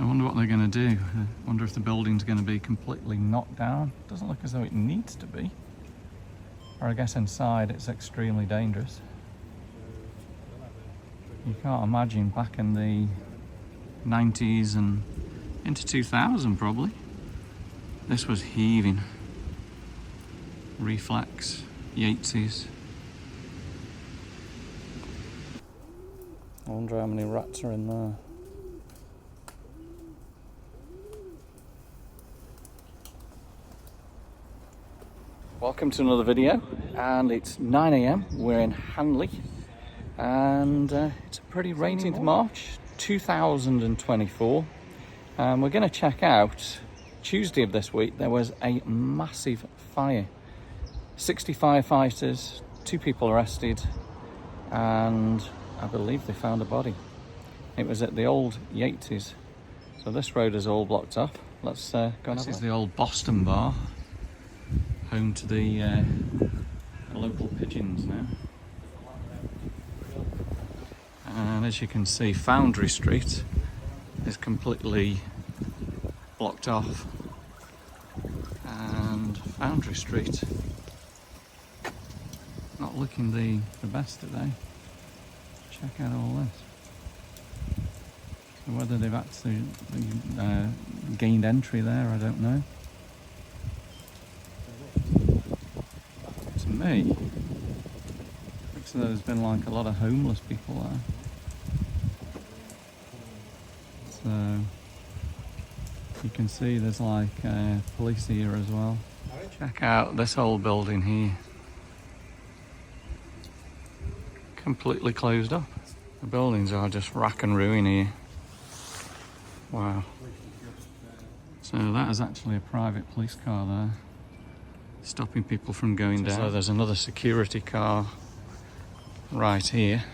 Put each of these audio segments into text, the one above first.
So I wonder what they're going to do. I wonder if the building's going to be completely knocked down. Doesn't look as though it needs to be. Or I guess inside it's extremely dangerous. You can't imagine back in the 90s and into 2000 probably. This was heaving. Reflex, Yates. I wonder how many rats are in there. Welcome to another video, and it's 9 AM. We're in Hanley, and it's a pretty rainy March 2024. And we're going to check out Tuesday of this week. There was a massive fire. 60 firefighters, 2 people arrested, and I believe they found a body. It was at the old Yates. So this road is all blocked up. Let's go and have a look. This is the old Boston bar, home to the local pigeons now. And as you can see, Foundry Street is completely blocked off. And Foundry Street not looking the best today. Check out all this. So whether they've actually gained entry there, I don't know. To me, looks as though there's been like a lot of homeless people there. So you can see there's like police here as well. Check out this old building here. Completely closed up. The buildings are just rack and ruin here. Wow. So that is actually a private police car there, stopping people from going down. So there's another security car right here.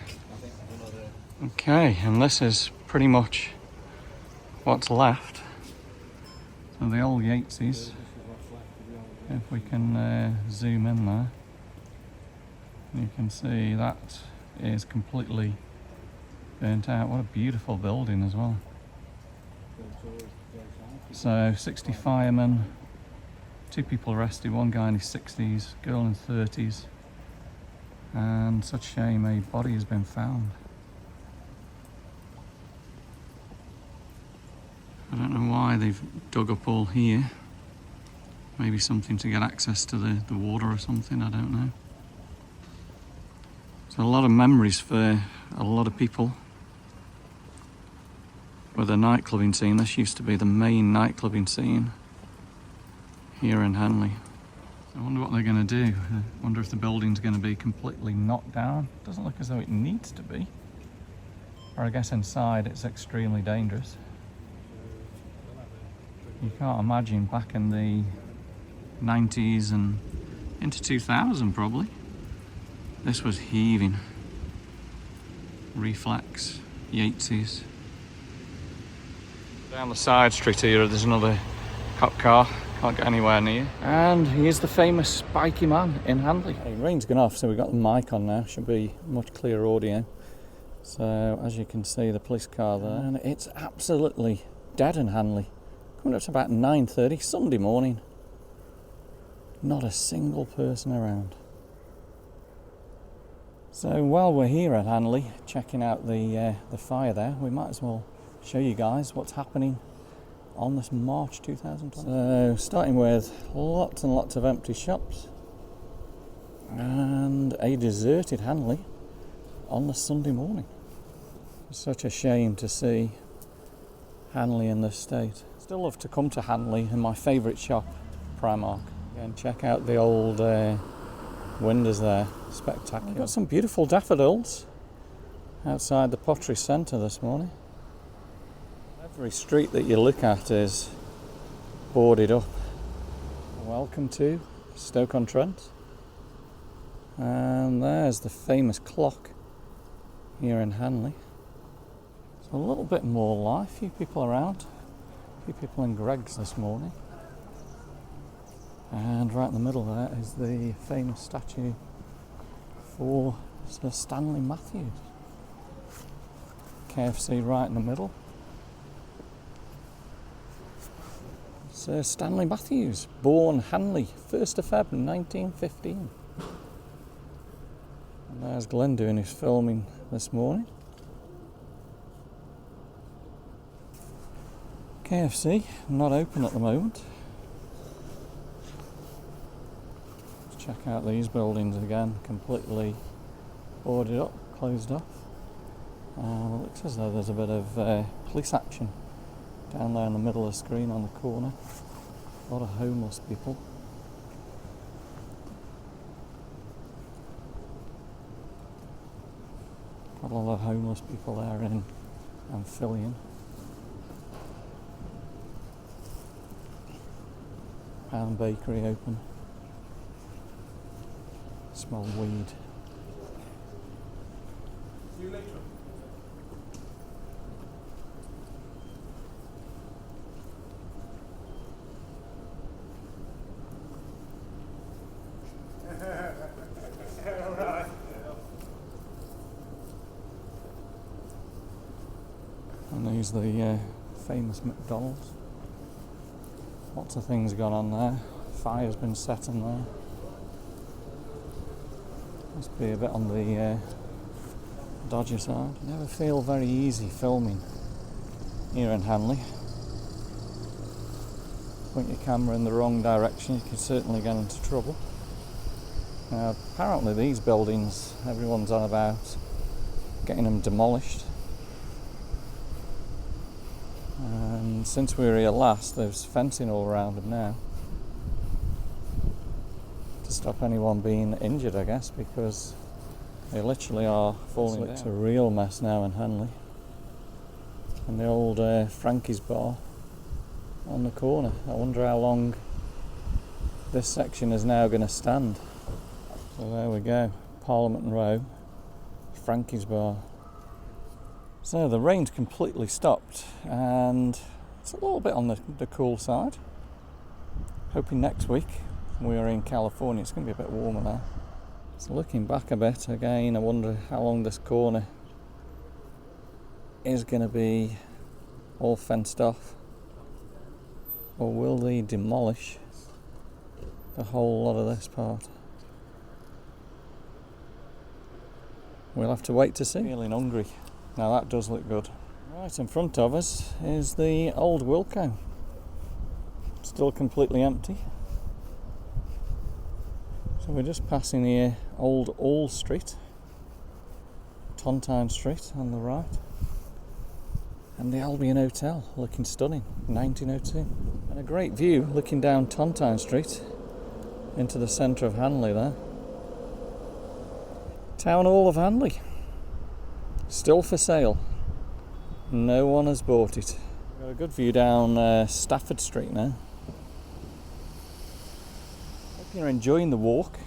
Okay, and this is pretty much what's left. So the old Yateses, if we can zoom in there, you can see that is completely burnt out. What a beautiful building as well. So 60 firemen, 2 people arrested, 1 guy in his 60s, girl in 30s, and such shame a body has been found. I don't know why they've dug up all here. Maybe something to get access to the water or something, I don't know. So a lot of memories for a lot of people with a nightclubbing scene. This used to be the main nightclubbing scene here in Hanley. I wonder what they're going to do. I wonder if the building's going to be completely knocked down. Doesn't look as though it needs to be. Or I guess inside it's extremely dangerous. You can't imagine back in the 90s and into 2000 probably. This was heaving. Reflex, Yates. Down the side street here, there's another cop car. Can't get anywhere near. And here's the famous spiky man in Hanley. The rain's gone off, so we've got the mic on now. Should be much clearer audio. So as you can see, the police car there, and it's absolutely dead in Hanley. Coming up to about 9:30 Sunday morning. Not a single person around. So while we're here at Hanley, checking out the fire there, we might as well show you guys what's happening on this March 2020. So starting with lots and lots of empty shops and a deserted Hanley on the Sunday morning. It's such a shame to see Hanley in this state. Still love to come to Hanley and my favourite shop, Primark. And check out the old windows there, spectacular. We've got some beautiful daffodils outside the Pottery Centre this morning. Every street that you look at is boarded up. Welcome to Stoke-on-Trent. And there's the famous clock here in Hanley. So a little bit more life, a few people around, a few people in Greggs this morning. And right in the middle there is the famous statue for Sir Stanley Matthews. KFC right in the middle. Sir Stanley Matthews, born Hanley, 1st of Feb 1915. And there's Glenn doing his filming this morning. KFC, not open at the moment. Let's check out these buildings again, completely boarded up, closed off. It looks as though there's a bit of police action down there in the middle of the screen on the corner. A lot of homeless people. Got a lot of homeless people there in Amphibian. Pound bakery open. Smell weed. See you later. And there's the famous McDonald's. Lots of things gone on there. Fire's been set in there. Must be a bit on the dodgy side. Never feel very easy filming here in Hanley. Point your camera in the wrong direction, you can certainly get into trouble. Now, apparently these buildings, everyone's on about getting them demolished. And since we were here last, there's fencing all around them now to stop anyone being injured, I guess, because they literally are falling down. It's a real mess now in Hanley. And the old Frankie's bar on the corner. I wonder how long this section is now going to stand. So there we go, Parliament Row, Frankie's bar. So the rain's completely stopped and it's a little bit on the cool side. Hoping next week we are in California, it's going to be a bit warmer there. So looking back a bit again, I wonder how long this corner is going to be all fenced off, or will they demolish the whole lot of this part? We'll have to wait to see. Feeling hungry. Now that does look good. Right in front of us is the old Wilco. Still completely empty. So we're just passing here Old All Street, Tontine Street on the right. And the Albion Hotel, looking stunning, 1902. And a great view looking down Tontine Street into the centre of Hanley there. Town Hall of Hanley. Still for sale. No one has bought it. Got a good view down Stafford Street now. Hope you're enjoying the walk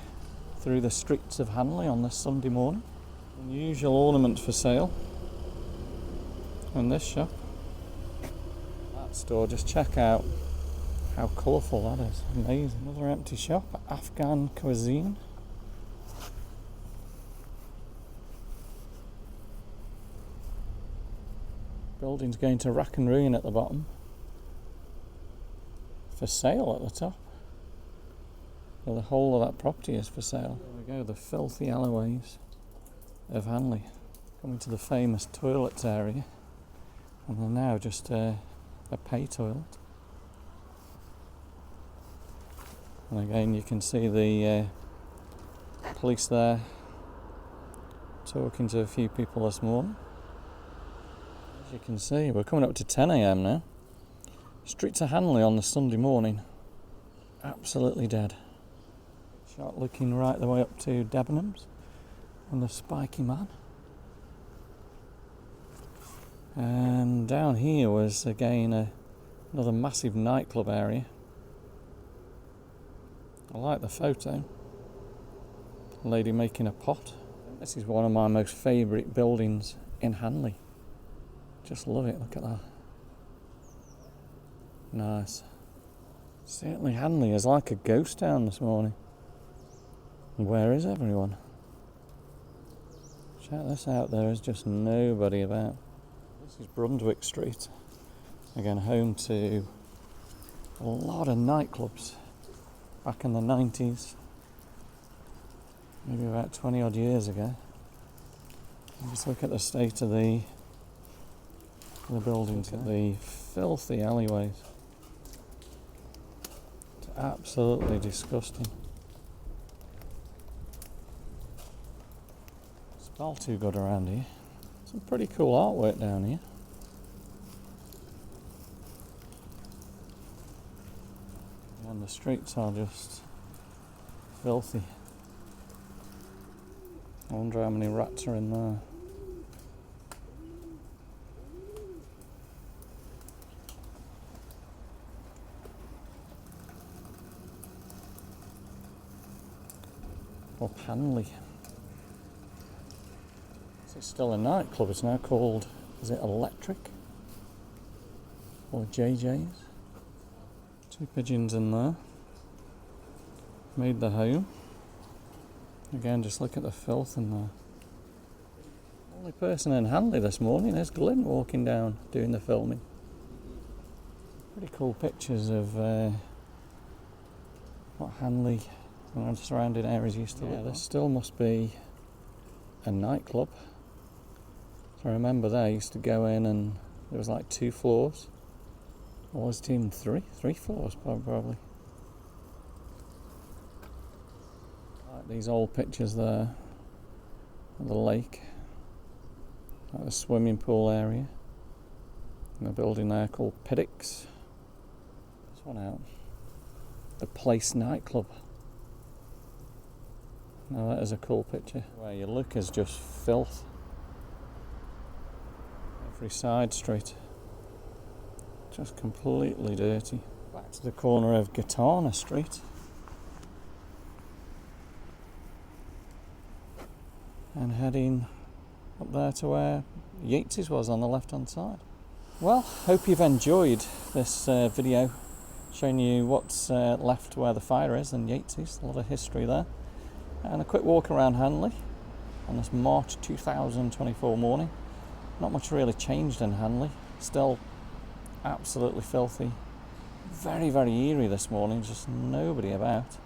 through the streets of Hanley on this Sunday morning. Unusual ornaments for sale in this shop. That store, just check out how colourful that is. Amazing. Another empty shop, Afghan cuisine. Building's going to rack and ruin at the bottom. For sale at the top. Well, the whole of that property is for sale. There we go, the filthy alleyways of Hanley. Coming to the famous toilets area. And they're now just a pay toilet. And again you can see the police there talking to a few people this morning. As you can see, we're coming up to 10 AM now. Streets of Hanley on the Sunday morning, absolutely dead. Shot looking right the way up to Debenhams and the Spiky Man. And down here was again another massive nightclub area. I like the photo. A lady making a pot. This is one of my most favourite buildings in Hanley. Just love it, look at that. Nice. Certainly Hanley is like a ghost town this morning. Where is everyone? Check this out, there is just nobody about. This is Brunswick Street. Again, home to A lot of nightclubs back in the 90s, maybe about 20 odd years ago. Just look at the state of the buildings, at the filthy alleyways. It's absolutely disgusting. It's all too good around here. Some pretty cool artwork down here. And the streets are just filthy. I wonder how many rats are in there. Up Hanley. It's still a nightclub. It's now called, is it Electric? Or JJ's? Two pigeons in there. Made the home. Again, just look at the filth in there. Only person in Hanley this morning is Glyn walking down doing the filming. Pretty cool pictures of what Hanley and the surrounding areas used to look like. This still must be a nightclub. So I remember there I used to go in and there was like 2 floors. Or was it even 3? 3 floors probably. Like these old pictures there of the lake. Like the swimming pool area. And a building there called Piddicks. This one out. The Place nightclub. Now that is a cool picture. Where you look is just filth. Every side street. Just completely dirty. Back to the corner of Gitana Street. And heading up there to where Yates' was on the left hand side. Well, hope you've enjoyed this video showing you what's left where the fire is and Yates'. A lot of history there. And a quick walk around Hanley on this March 2024 morning. Not much really changed in Hanley. Still absolutely filthy. Very, very eerie this morning. Just nobody about.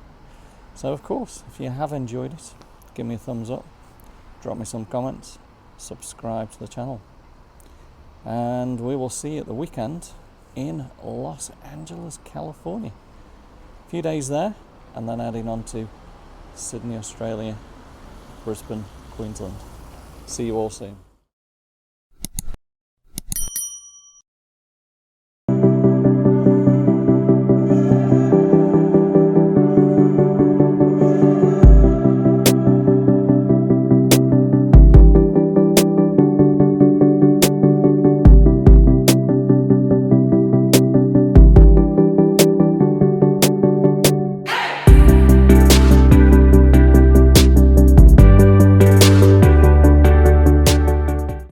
So of course, if you have enjoyed it, give me a thumbs up. Drop me some comments. Subscribe to the channel. And we will see you at the weekend in Los Angeles, California. A few days there and then heading on to Sydney, Australia, Brisbane, Queensland. See you all soon.